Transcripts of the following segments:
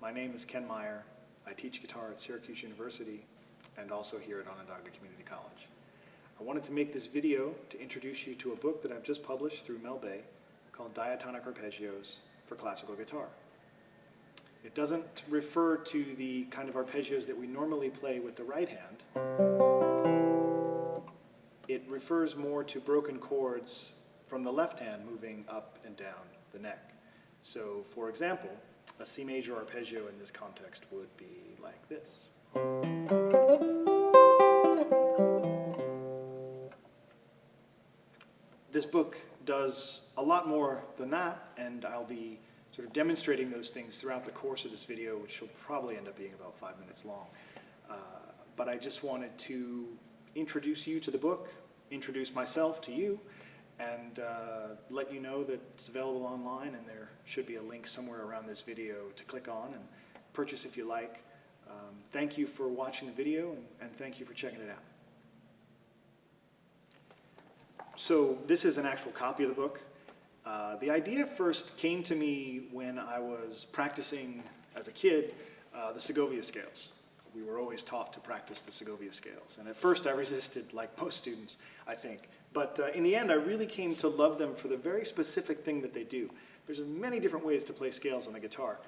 My name is Ken Meyer. I teach guitar at Syracuse University and also here at Onondaga Community College. I wanted to make this video to introduce you to a book that I've just published through Mel Bay called Diatonic Arpeggios for Classical Guitar. It doesn't refer to the kind of arpeggios that we normally play with the right hand. It refers more to broken chords from the left hand moving up and down the neck. So, for example, a C major arpeggio in this context would be like this. This book does a lot more than that, and I'll be sort of demonstrating those things throughout the course of this video, which will probably end up being about 5 minutes long. But I just wanted to introduce you to the book, introduce myself to you, and let you know that it's available online, and there should be a link somewhere around this video to click on and purchase if you like. Thank you for watching the video, and thank you for checking it out. So this is an actual copy of the book. The idea first came to me when I was practicing as a kid the Segovia scales. We were always taught to practice the Segovia scales. And at first I resisted, like most students, I think. But in the end, I really came to love them for the very specific thing that they do. There's many different ways to play scales on the guitar,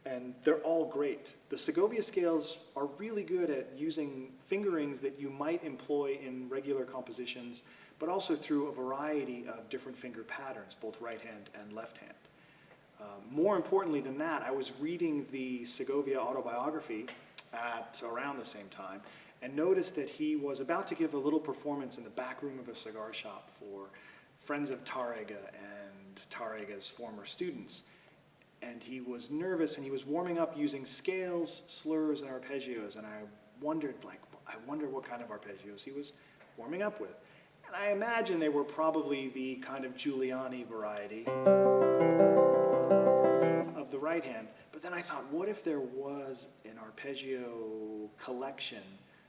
and they're all great. The Segovia scales are really good at using fingerings that you might employ in regular compositions, but also through a variety of different finger patterns, both right hand and left hand. More importantly than that, I was reading the Segovia autobiography at around the same time, and noticed that he was about to give a little performance in the back room of a cigar shop for friends of Tárrega and Tárrega's former students. And he was nervous, and he was warming up using scales, slurs, and arpeggios, and I wondered, I wonder what kind of arpeggios he was warming up with. And I imagine they were probably the kind of Giuliani variety of the right hand. But then I thought, what if there was an arpeggio collection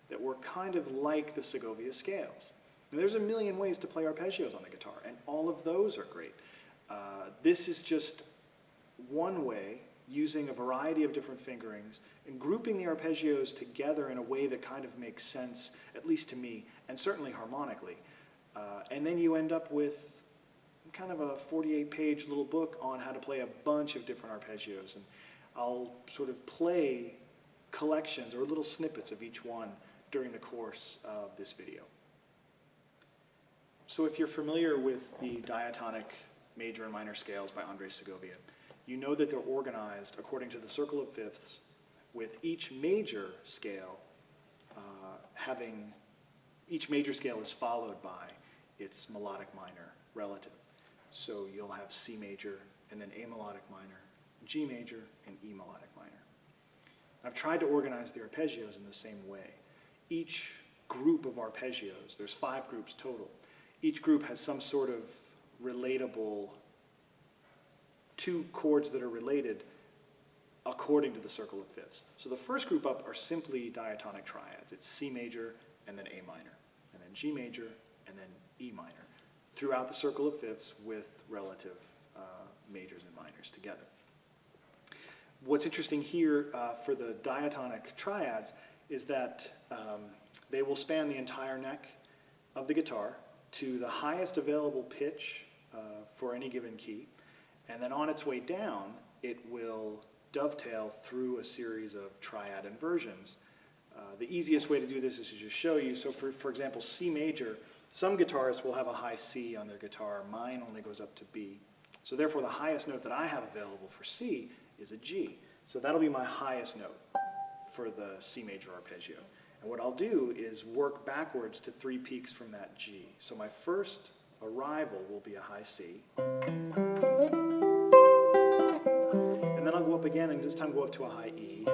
that were kind of like the Segovia scales? And there's a million ways to play arpeggios on the guitar, and all of those are great. This is just one way, using a variety of different fingerings and grouping the arpeggios together in a way that kind of makes sense, at least to me, and certainly harmonically. And then you end up with kind of a 48-page little book on how to play a bunch of different arpeggios. And I'll sort of play collections or little snippets of each one during the course of this video. So if you're familiar with the diatonic major and minor scales by Andres Segovia, you know that they're organized according to the circle of fifths, with each major scale each major scale is followed by its melodic minor relative. So you'll have C major, and then A melodic minor, G major, and E melodic minor. I've tried to organize the arpeggios in the same way. Each group of arpeggios, there's 5 groups total, each group has some sort of relatable, 2 chords that are related according to the circle of fifths. So the first group up are simply diatonic triads. It's C major, and then A minor, and then G major, and then E minor, throughout the circle of fifths with relative majors and minors together. What's interesting here for the diatonic triads is that they will span the entire neck of the guitar to the highest available pitch for any given key, and then on its way down, it will dovetail through a series of triad inversions. The easiest way to do this is to just show you. So for example, C major, some guitarists will have a high C on their guitar. Mine only goes up to B. So therefore, the highest note that I have available for C is a G. So that'll be my highest note for the C major arpeggio. And what I'll do is work backwards to 3 peaks from that G. So my first arrival will be a high C. And then I'll go up again, and this time go up to a high E.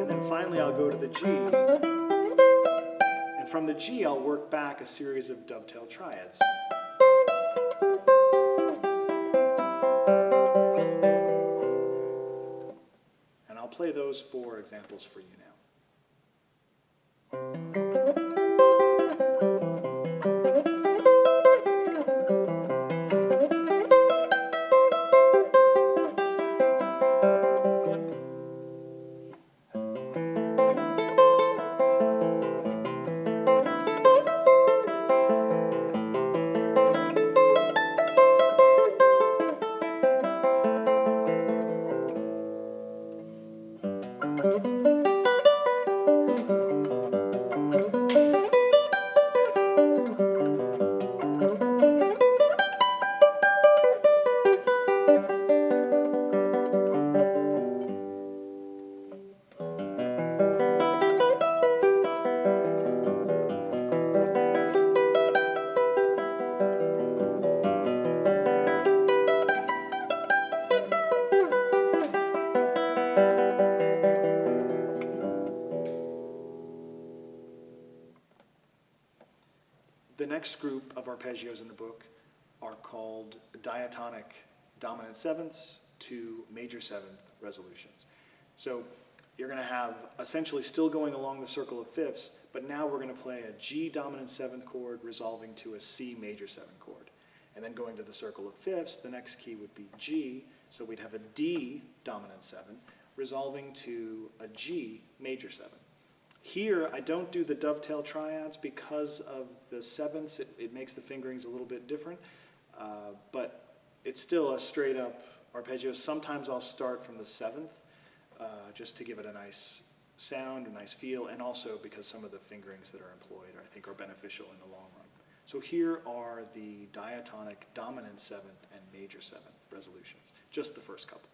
And then finally I'll go to the G. And from the G I'll work back a series of dovetail triads. And I'll play those 4 examples for you now. group of arpeggios in the book are called diatonic dominant sevenths to major seventh resolutions. So you're going to have essentially still going along the circle of fifths, but now we're going to play a G dominant seventh chord resolving to a C major seven chord. And then going to the circle of fifths, the next key would be G, so we'd have a D dominant seven resolving to a G major seven. Here, I don't do the dovetail triads because of the sevenths. It makes the fingerings a little bit different, but it's still a straight up arpeggio. Sometimes I'll start from the seventh just to give it a nice sound, a nice feel, and also because some of the fingerings that are employed I think are beneficial in the long run. So here are the diatonic dominant seventh and major seventh resolutions, just the first couple.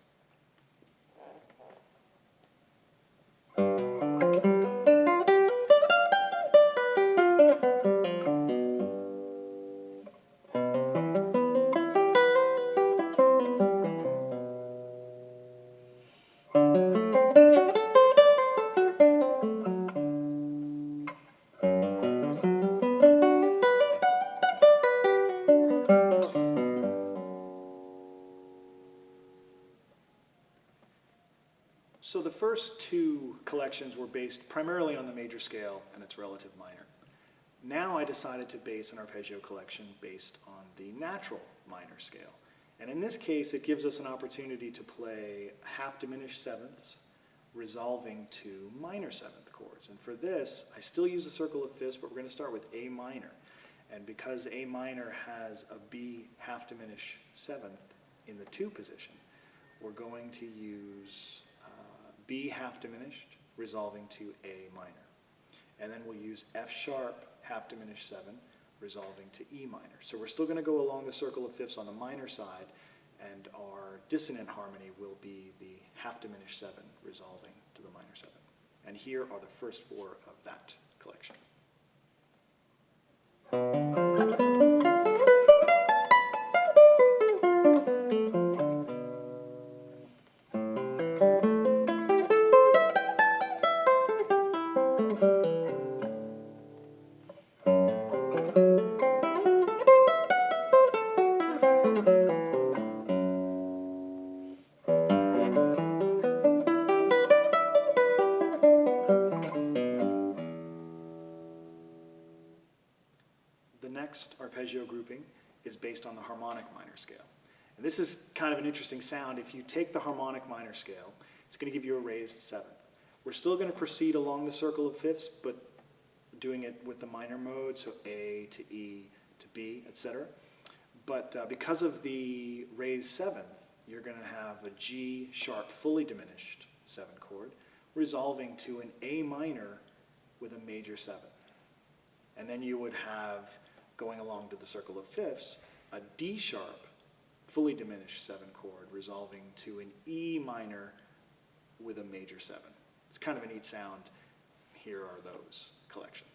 So the first two collections were based primarily on the major scale and its relative minor. Now I decided to base an arpeggio collection based on the natural minor scale. And in this case, it gives us an opportunity to play half diminished sevenths, resolving to minor seventh chords. And for this, I still use the circle of fifths, but we're going to start with A minor. And because A minor has a B half diminished seventh in the two position, we're going to use B half diminished, resolving to A minor. And then we'll use F sharp half diminished seven, resolving to E minor. So we're still going to go along the circle of fifths on the minor side, and our dissonant harmony will be the half diminished seven, resolving to the minor seven. And here are the first four of that collection. The next arpeggio grouping is based on the harmonic minor scale. And this is kind of an interesting sound. If you take the harmonic minor scale, it's going to give you a raised seventh. We're still going to proceed along the circle of fifths, but doing it with the minor mode, so A to E to B, etc. But because of the raised seventh, you're going to have a G sharp fully diminished seven chord, resolving to an A minor with a major seven. And then you would have, going along to the circle of fifths, a D sharp fully diminished seven chord, resolving to an E minor with a major seven. It's kind of a neat sound. Here are those collections.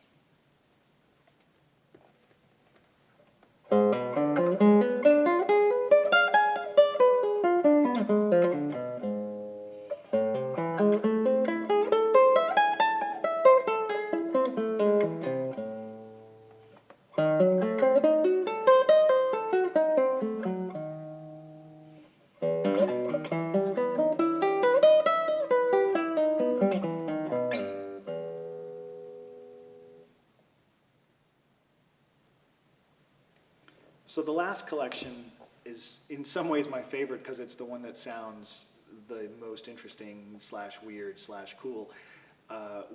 So the last collection is in some ways my favorite because it's the one that sounds the most interesting slash weird slash cool.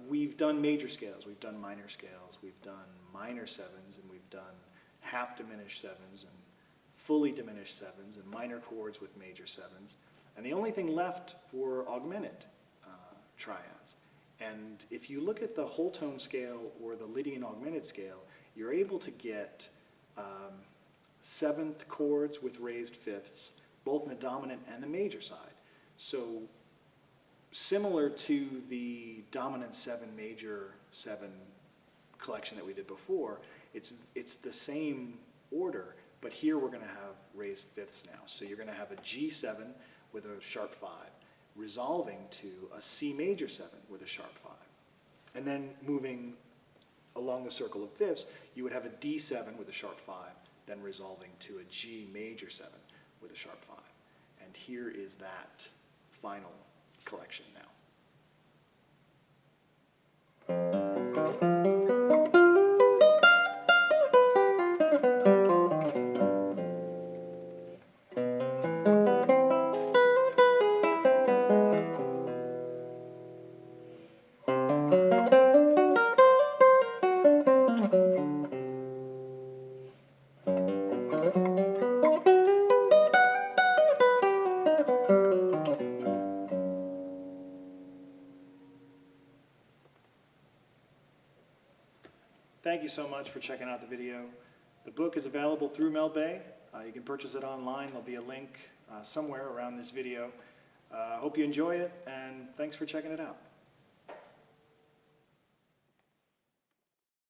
We've done major scales, we've done minor scales, we've done minor sevens, and we've done half diminished sevens and fully diminished sevens and minor chords with major sevens. And the only thing left were augmented triads. And if you look at the whole tone scale or the Lydian augmented scale, you're able to get seventh chords with raised fifths, both in the dominant and the major side. So similar to the dominant seven, major seven collection that we did before, it's the same order, but here we're going to have raised fifths now. So you're going to have a G7 with a sharp 5, resolving to a C major 7 with a sharp 5. And then moving along the circle of fifths, you would have a D7 with a sharp 5, then resolving to a G major 7 with a sharp 5. And here is that final collection now. Thank you so much for checking out the video. The book is available through Melbay. You can purchase it online. There'll be a link somewhere around this video. Hope you enjoy it, and thanks for checking it out.